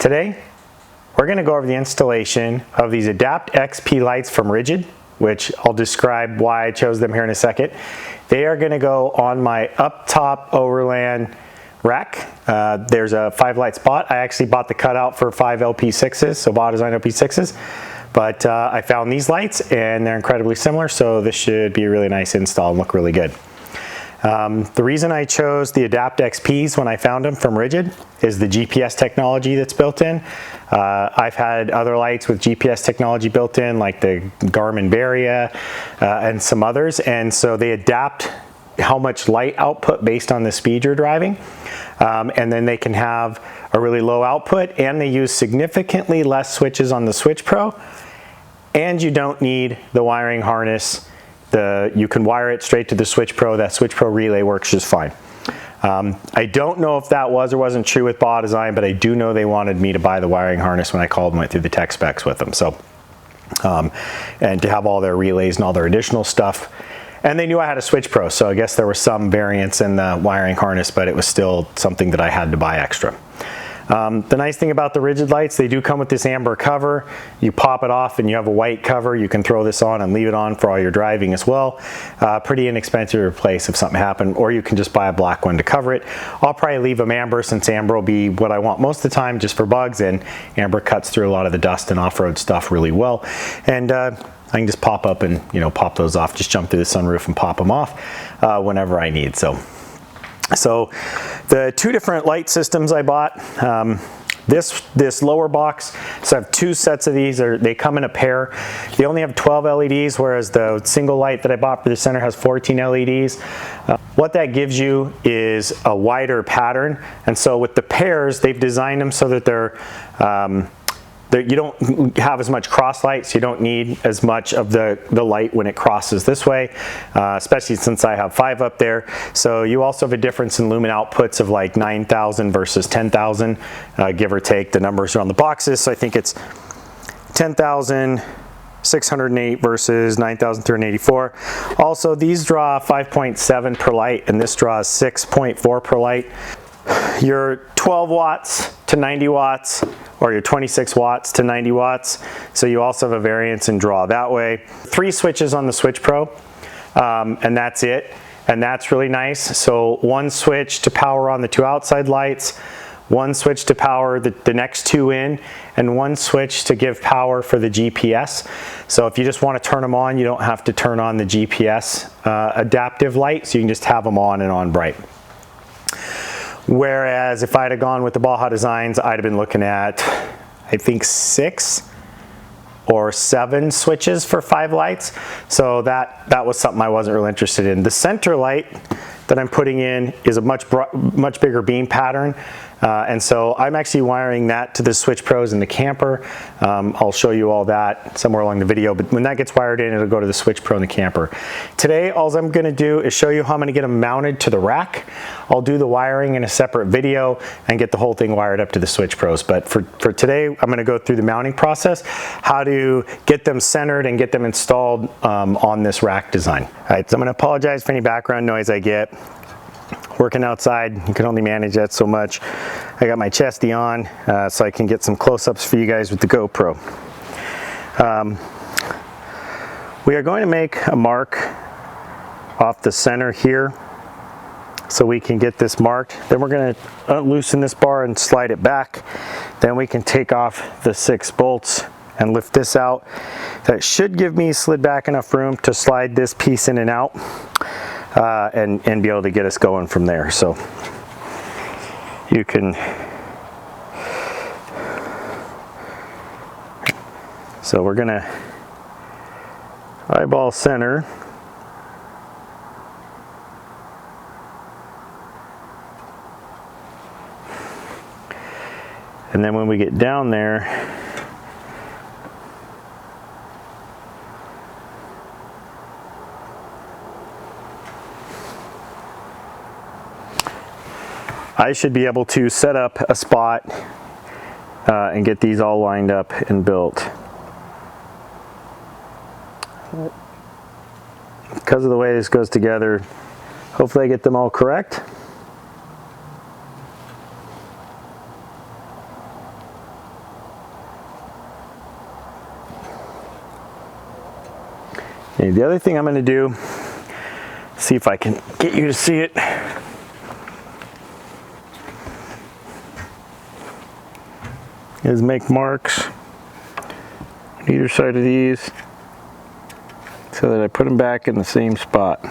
Today, we're going to go over the installation of these Adapt XP lights from Rigid, which I'll describe why I chose them here in a second. They are going to go on my Uptop Overland rack. There's a 5-light spot. I actually bought the cutout for 5 LP6s, so Baja Designs LP6s. But I found these lights and they're incredibly similar, so this should be a really nice install and look really good. The reason I chose the Adapt XPs when I found them from Rigid is the GPS technology that's built in. I've had other lights with GPS technology built in, like the Garmin Varia and some others, and so they adapt how much light output based on the speed you're driving, and then they can have a really low output, and they use significantly less switches on the Switch Pro, and you don't need the wiring harness. You can wire it straight to the Switch Pro. That Switch Pro relay works just fine. I don't know if that was or wasn't true with Baja Design, but I do know they wanted me to buy the wiring harness when I called and went through the tech specs with them. So, and to have all their relays and all their additional stuff. And they knew I had a Switch Pro, so I guess there was some variance in the wiring harness, but it was still something that I had to buy extra. The nice thing about the Rigid lights, they do come with this amber cover. You pop it off and you have a white cover. You can throw this on and leave it on for all your driving as well. Pretty inexpensive to replace if something happened, or you can just buy a black one to cover it. I'll probably leave them amber, since amber will be what I want most of the time, just for bugs, and amber cuts through a lot of the dust and off-road stuff really well. And I can just pop up and pop those off, just jump through the sunroof and pop them off whenever I need. So the 2 different light systems I bought, this lower box, so I have 2 sets of these. They come in a pair. They only have 12 LEDs, whereas the single light that I bought for the center has 14 LEDs. What that gives you is a wider pattern, and so with the pairs, they've designed them so that you don't have as much cross light, so you don't need as much of the light when it crosses this way, especially since I have 5 up there. So you also have a difference in lumen outputs of like 9,000 versus 10,000, give or take. The numbers are on the boxes, so I think it's 10,608 versus 9,384. Also, these draw 5.7 per light, and this draws 6.4 per light. Your 12 watts to 90 watts, or your 26 watts to 90 watts. So you also have a variance in draw that way. 3 switches on the Switch Pro, and that's it. And that's really nice. So 1 switch to power on the 2 outside lights, 1 switch to power the next 2 in, and 1 switch to give power for the GPS. So if you just want to turn them on, you don't have to turn on the GPS adaptive light, so you can just have them on and on bright. Whereas if I'd have gone with the Baja Designs, I'd have been looking at, I think, 6 or 7 switches for 5 lights. So that was something I wasn't really interested in. The center light that I'm putting in is a much bigger beam pattern. And so I'm actually wiring that to the Switch Pros in the camper. I'll show you all that somewhere along the video, but when that gets wired in, it'll go to the Switch Pro in the camper. Today, all I'm gonna do is show you how I'm gonna get them mounted to the rack. I'll do the wiring in a separate video and get the whole thing wired up to the Switch Pros. But for today, I'm gonna go through the mounting process, how to get them centered and get them installed on this rack design. All right, so I'm gonna apologize for any background noise I get. Working outside, you can only manage that so much. I got my chesty on so I can get some close-ups for you guys with the GoPro. We are going to make a mark off the center here so we can get this marked. Then we're going to loosen this bar and slide it back. Then we can take off the 6 bolts and lift this out. That should give me slid back enough room to slide this piece in and out. And be able to get us going from there. So you can, so we're gonna eyeball center. And then when we get down there, I should be able to set up a spot and get these all lined up and built. Because of the way this goes together, hopefully I get them all correct. Okay, the other thing I'm going to do, see if I can get you to see it. Is make marks on either side of these so that I put them back in the same spot.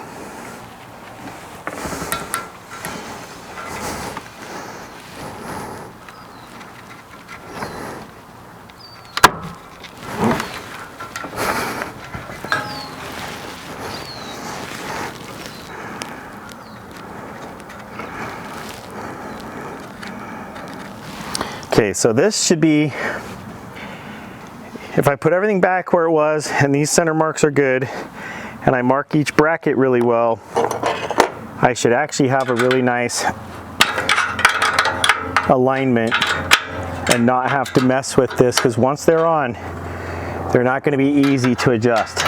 Okay, so this should be, if I put everything back where it was and these center marks are good and I mark each bracket really well, I should actually have a really nice alignment and not have to mess with this, because once they're on, they're not going to be easy to adjust.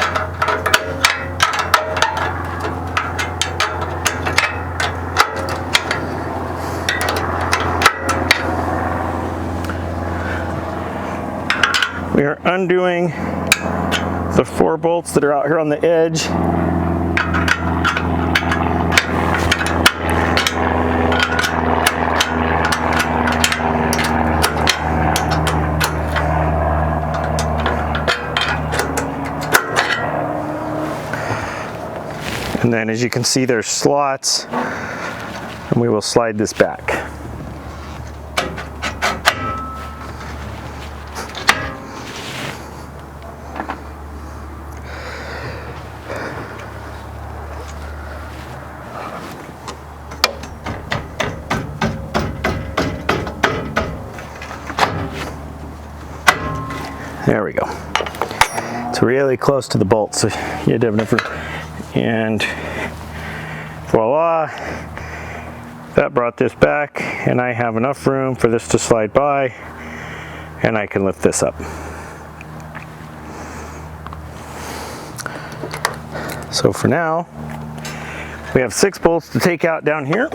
We are undoing the 4 bolts that are out here on the edge. And then as you can see, there's slots, and we will slide this back. There we go. It's really close to the bolt, so you had to have enough room. And voila, that brought this back, and I have enough room for this to slide by, and I can lift this up. So for now, we have 6 bolts to take out down here.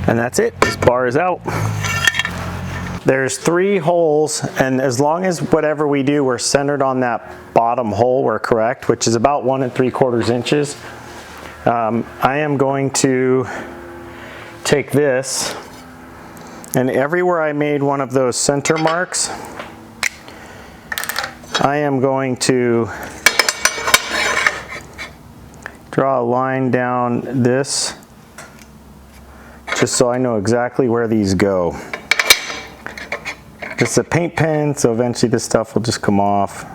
And that's it, this bar is out. There's 3 holes, and as long as whatever we do, we're centered on that bottom hole, we're correct, which is about 1 3/4 inches. I am going to take this, and everywhere I made one of those center marks, I am going to draw a line down this, just so I know exactly where these go. This is a paint pen, so eventually this stuff will just come off.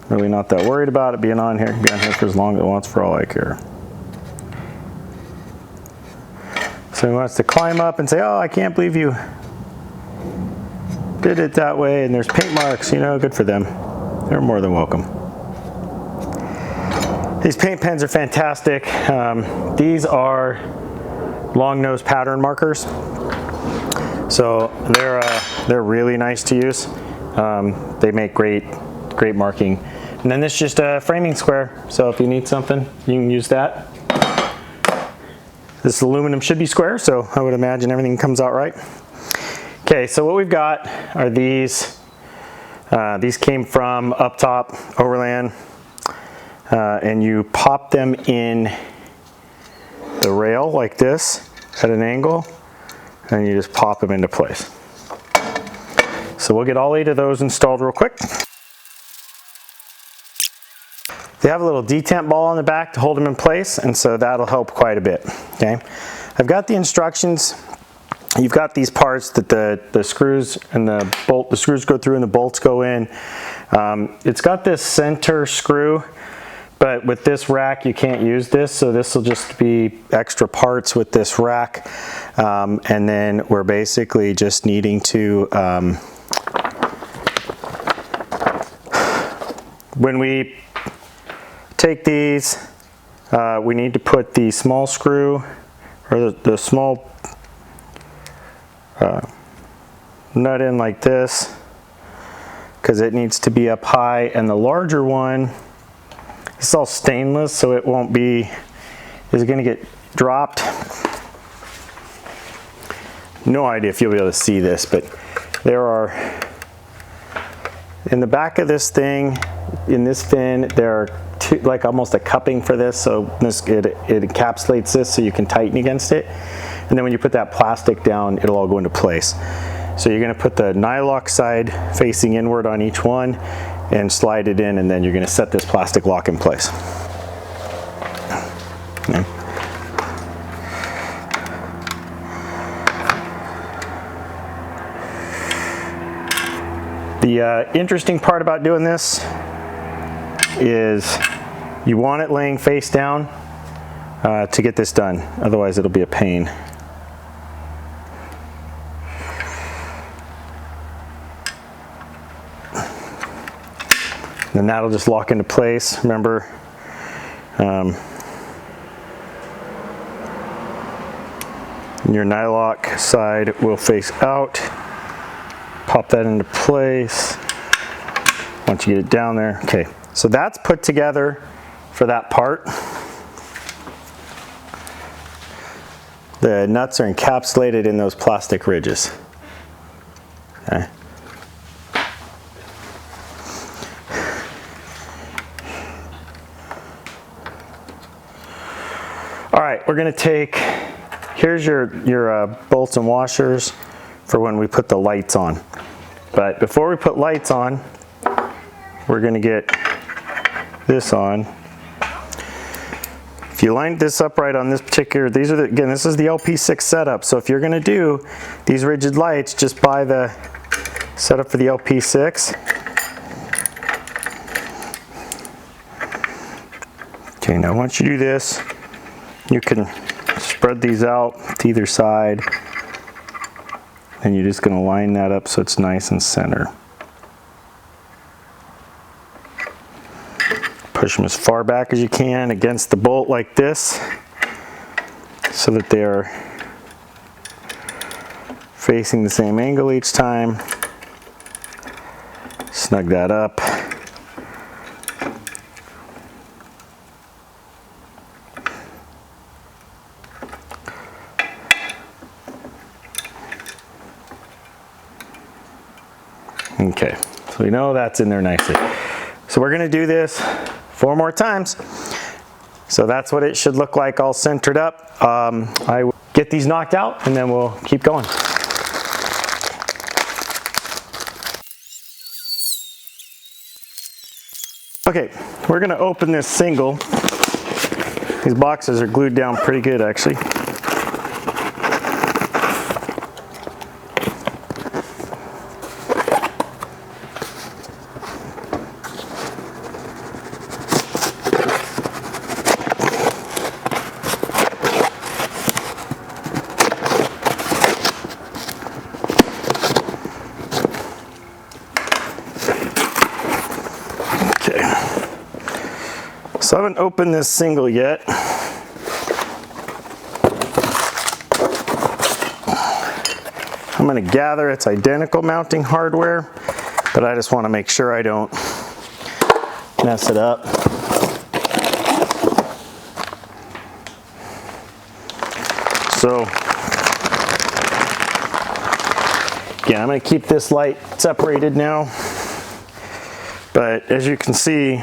Really not that worried about it being on here. It can be on here for as long as it wants, for all I care. So he wants to climb up and say, oh, I can't believe you did it that way, and there's paint marks, you know, good for them. They're more than welcome. These paint pens are fantastic. These are long nose pattern markers, so they're really nice to use. They make great marking. And then this is just a framing square, so if you need something, you can use that. This aluminum should be square, so I would imagine everything comes out right. Okay, so what we've got are these. These came from Uptop Overland, and you pop them in the rail like this at an angle, and you just pop them into place. So we'll get all 8 of those installed real quick. They have a little detent ball on the back to hold them in place, and so that'll help quite a bit. Okay, I've got the instructions. You've got these parts that the screws and the screws go through and the bolts go in. It's got this center screw, but with this rack you can't use this, so this will just be extra parts with this rack. And then we're basically just needing to, when we take these, we need to put the small screw, or the small nut in like this because it needs to be up high, and the larger one, it's all stainless, so it won't be, is going to get dropped. No idea if you'll be able to see this, but there are, in the back of this thing, in this fin, there are two, like almost a cupping for this, so this it encapsulates this so you can tighten against it. And then when you put that plastic down, it'll all go into place. So you're going to put the nylock side facing inward on each one and slide it in, and then you're going to set this plastic lock in place. Okay. The interesting part about doing this is you want it laying face down to get this done, otherwise it'll be a pain. Then that'll just lock into place. Remember, your nylock side will face out. Pop that into place once you get it down there. Okay, so that's put together for that part. The nuts are encapsulated in those plastic ridges. Okay. All right, we're going to take, here's your bolts and washers for when we put the lights on. But before we put lights on, we're going to get this on. If you line this up right on this particular, these are the, again, this is the LP6 setup. So if you're going to do these rigid lights, just buy the setup for the LP6. Okay, now once you do this, you can spread these out to either side, and you're just going to line that up so it's nice and center. Push them as far back as you can against the bolt like this so that they're facing the same angle each time. Snug that up. Okay, so we know that's in there nicely. So we're going to do this 4 more times. So that's what it should look like, all centered up. I will get these knocked out and then we'll keep going. Okay, we're going to open this single. These boxes are glued down pretty good actually. So I haven't opened this single yet. I'm going to gather it's identical mounting hardware, but I just want to make sure I don't mess it up. So again, I'm going to keep this light separated now, but as you can see,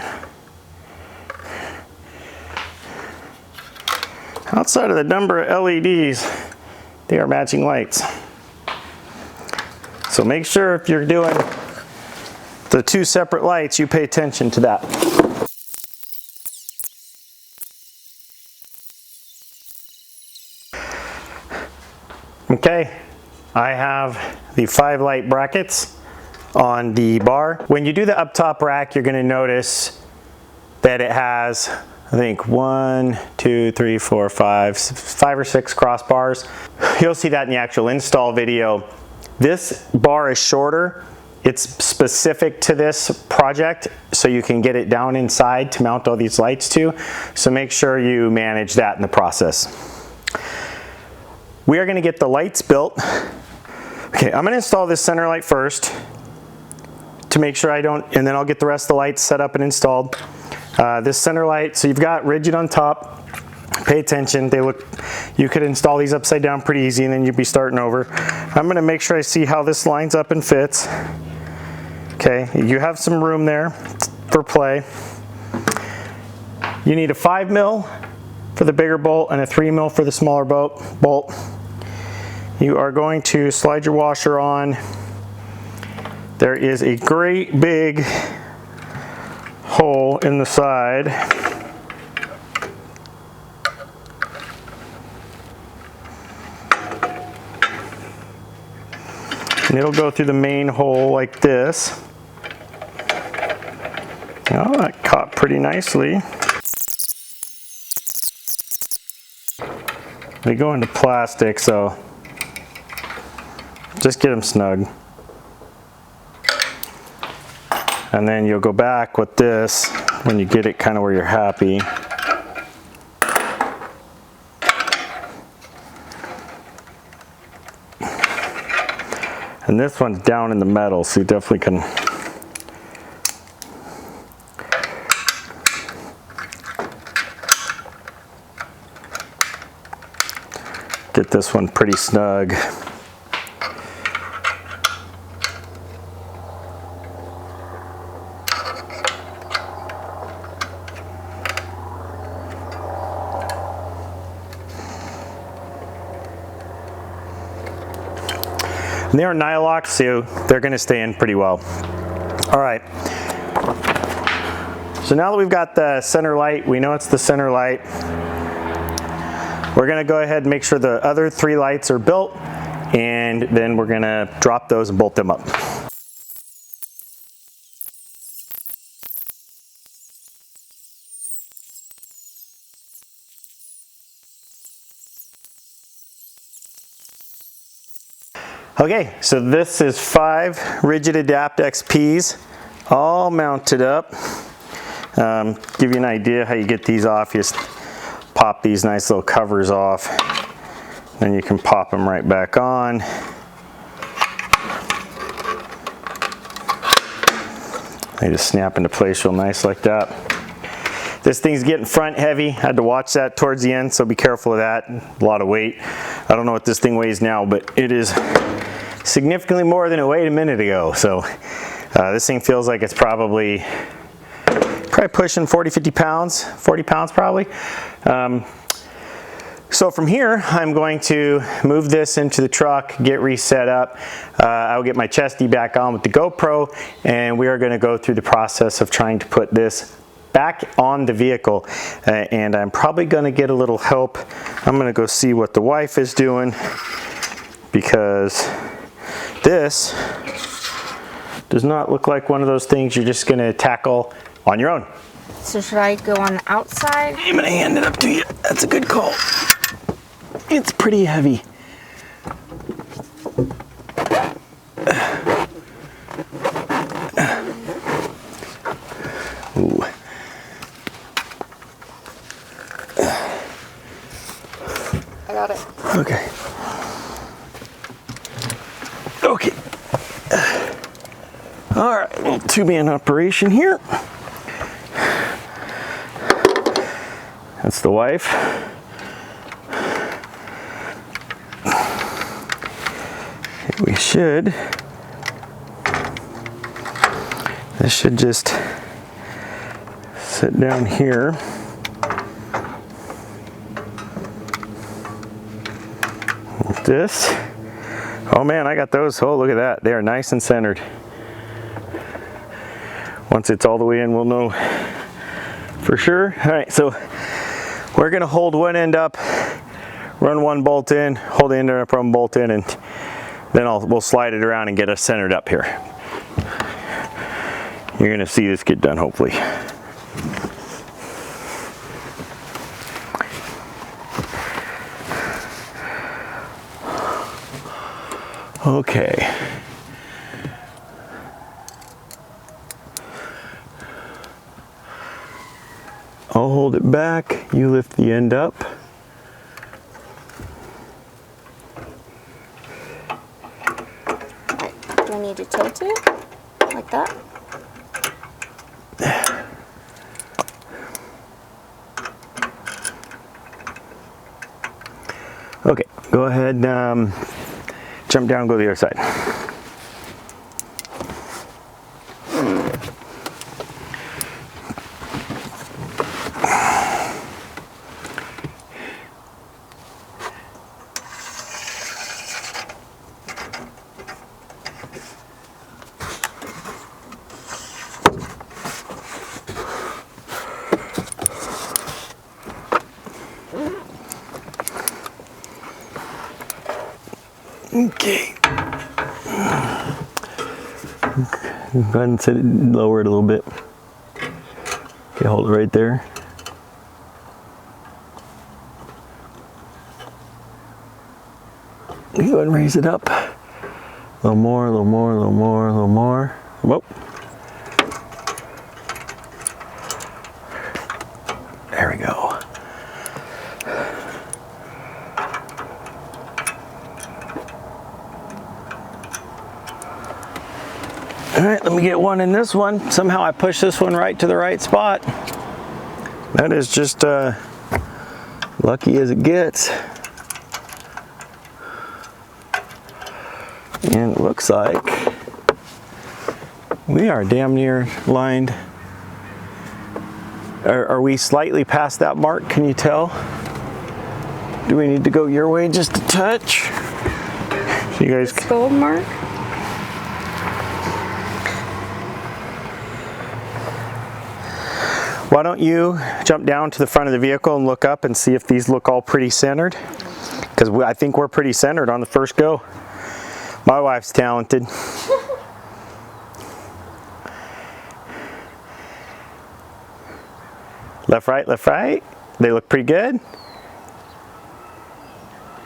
outside of the number of LEDs, they are matching lights. So make sure if you're doing the 2 separate lights, you pay attention to that. Okay, I have the 5 light brackets on the bar. When you do the up top rack, you're going to notice that it has, I think 1, 2, 3, 4, 5 or 6 crossbars. You'll see that in the actual install video. This bar is shorter. It's specific to this project, so you can get it down inside to mount all these lights to. So make sure you manage that in the process. We are going to get the lights built Okay, I'm gonna install this center light first to make sure I don't, and then I'll get the rest of the lights set up and installed. This center light, so you've got rigid on top. Pay attention, they look, you could install these upside down pretty easy and then you'd be starting over. I'm gonna make sure I see how this lines up and fits. Okay, you have some room there for play. You need a 5 mil for the bigger bolt and a 3 mil for the smaller bolt. You are going to slide your washer on. There is a great big hole in the side. And it'll go through the main hole like this. Oh, that caught pretty nicely. They go into plastic, so just get them snug. And then you'll go back with this when you get it kind of where you're happy. And this one's down in the metal, so you definitely can get this one pretty snug. And they are Nylock, so they're going to stay in pretty well. All right. So now that we've got the center light, we know it's the center light. We're going to go ahead and make sure the other 3 lights are built, and then we're going to drop those and bolt them up. Okay, so this is 5 rigid adapt XPs all mounted up. Give you an idea how you get these off. You just pop these nice little covers off, then you can pop them right back on. They just snap into place real nice like that. This thing's getting front heavy. I had to watch that towards the end, so be careful of that. A lot of weight. I don't know what this thing weighs now, but it is significantly more than it weighed a minute ago. So this thing feels like it's probably pushing 40, 50 pounds, 40 pounds probably. So from here, I'm going to move this into the truck, get reset up. I'll get my chesty back on with the GoPro, and we are going to go through the process of trying to put this back on the vehicle. And I'm probably going to get a little help. I'm going to go see what the wife is doing, because this does not look like one of those things you're just going to tackle on your own. So should I go on the outside? I'm going to hand it up to you. That's a good call. It's pretty heavy. Ooh. I got it. Okay. Okay. All right, little 2-man operation here. That's the wife. We should. This should just sit down here. Like this. Oh man, I got those. Oh, look at that. They are nice and centered. Once it's all the way in, we'll know for sure. All right, so we're gonna hold one end up, run one bolt in, hold the end up, run bolt in, and then we'll slide it around and get us centered up here. You're gonna see this get done, hopefully. Okay. I'll hold it back, you lift the end up. to tilt it like that. Okay, go ahead, jump down, go to the other side. Okay. Go ahead and set it, lower it a little bit. Okay, hold it right there. Go ahead and raise it up. A little more, a little more, a little more, a little more. Whoa. There we go. All right, let me get one in this one. Somehow I pushed this one right to the right spot. That is just lucky as it gets. And it looks like we are damn near lined. Are we slightly past that mark? Can you tell? Do we need to go your way just a touch? You guys. This gold mark. Why don't you jump down to the front of the vehicle and look up and see if these look all pretty centered? Because I think we're pretty centered on the first go. My wife's talented. Left, right, left, right. They look pretty good.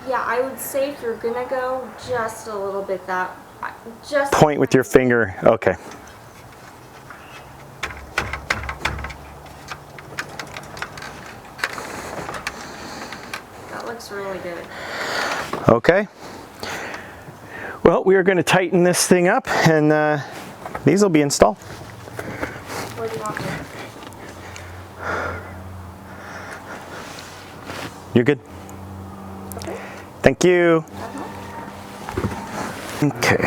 Yeah, I would say if you're gonna go just a little bit that, just Point with your finger. Okay. That looks really good. Okay. Well, we are going to tighten this thing up, and these will be installed. Where do you want me? You're good. Okay. Thank you. Okay.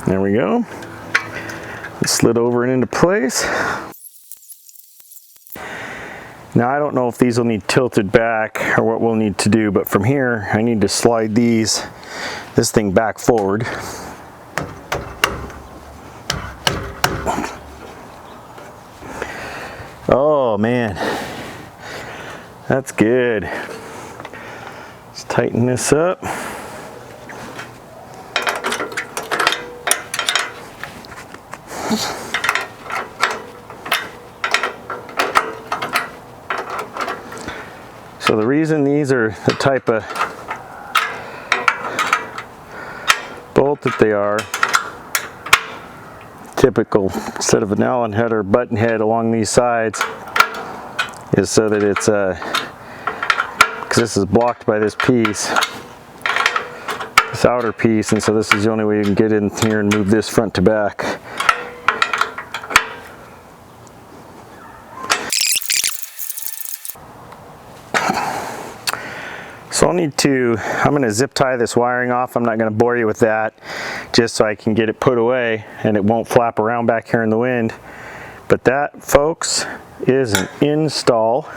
There we go. It slid over and into place. Now I don't know if these will need tilted back or what we'll need to do, but from here I need to slide this thing back forward. Oh man, that's good. Let's tighten this up. So the reason these are the type of bolt that they are, typical, instead of an Allen head or button head along these sides, is so that it's because this is blocked by this piece, this outer piece, and so this is the only way you can get in here and move this front to back. So I'm going to zip tie this wiring off. I'm not going to bore you with that, just so I can get it put away and it won't flap around back here in the wind. But that, folks, is an install.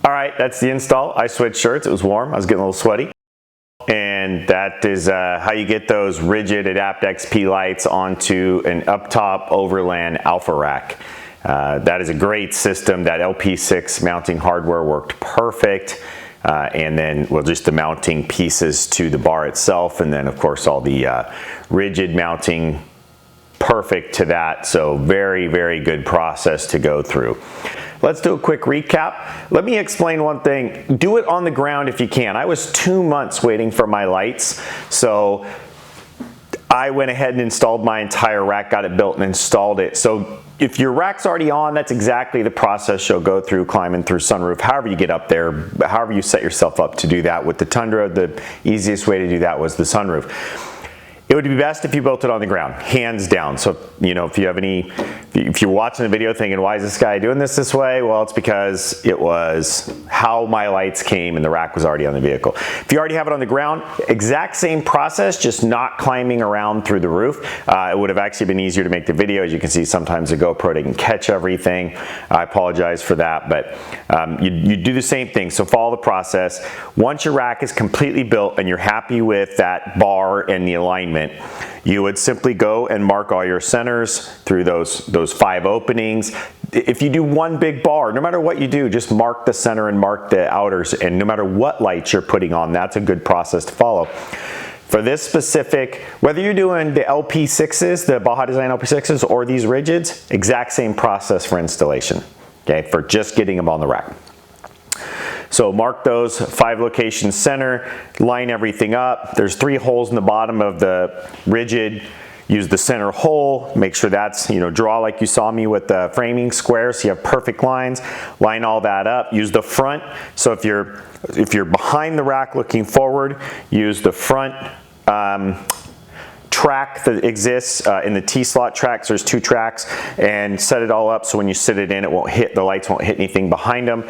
All right, that's the install. I switched shirts. It was warm. I was getting a little sweaty. And that is how you get those rigid Adapt XP lights onto an Uptop Overland Alpha Rack. That is a great system. That LP6 mounting hardware worked perfect. And then, well, just the mounting pieces to the bar itself, and then of course all the rigid mounting, perfect to that. So very, very good process to go through. Let's do a quick recap. Let me explain one thing. Do it on the ground if you can. I was 2 months waiting for my lights, so I went ahead and installed my entire rack, got it built and installed it. So if your rack's already on, that's exactly the process you'll go through climbing through sunroof. However you get up there, however you set yourself up to do that. With the Tundra, the easiest way to do that was the sunroof. It would be best if you built it on the ground, hands down. So, you know, if you're watching the video thinking, why is this guy doing this way? Well, it's because it was how my lights came and the rack was already on the vehicle. If you already have it on the ground, exact same process, just not climbing around through the roof. It would have actually been easier to make the video. As you can see, sometimes the GoPro didn't catch everything. I apologize for that, but you do the same thing. So follow the process. Once your rack is completely built and you're happy with that bar and the alignment, you would simply go and mark all your centers through those 5 openings. If you do one big bar, no matter what you do, just mark the center and mark the outers, and no matter what lights you're putting on, that's a good process to follow. For this specific, whether you're doing the LP6s, the Baja Design LP6s, or these rigids, exact same process for installation, okay, for just getting them on the rack. So mark those 5 locations center, line everything up. There's 3 holes in the bottom of the rigid. Use the center hole, make sure that's, you know, draw like you saw me with the framing square so you have perfect lines. Line all that up. Use the front. So if you're behind the rack looking forward, use the front track that exists in the T-slot tracks. There's 2 tracks, and set it all up so when you sit it in, it won't hit, the lights won't hit anything behind them.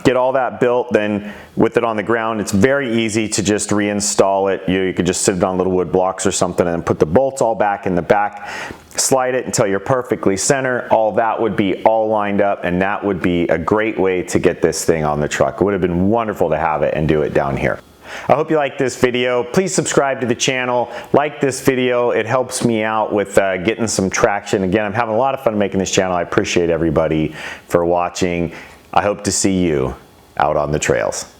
Get all that built, then with it on the ground, it's very easy to just reinstall it. You could just sit it on little wood blocks or something and put the bolts all back in the back. Slide it until you're perfectly center. All that would be all lined up, and that would be a great way to get this thing on the truck. It would have been wonderful to have it and do it down here. I hope you liked this video. Please subscribe to the channel. Like this video. It helps me out with getting some traction. Again, I'm having a lot of fun making this channel. I appreciate everybody for watching. I hope to see you out on the trails.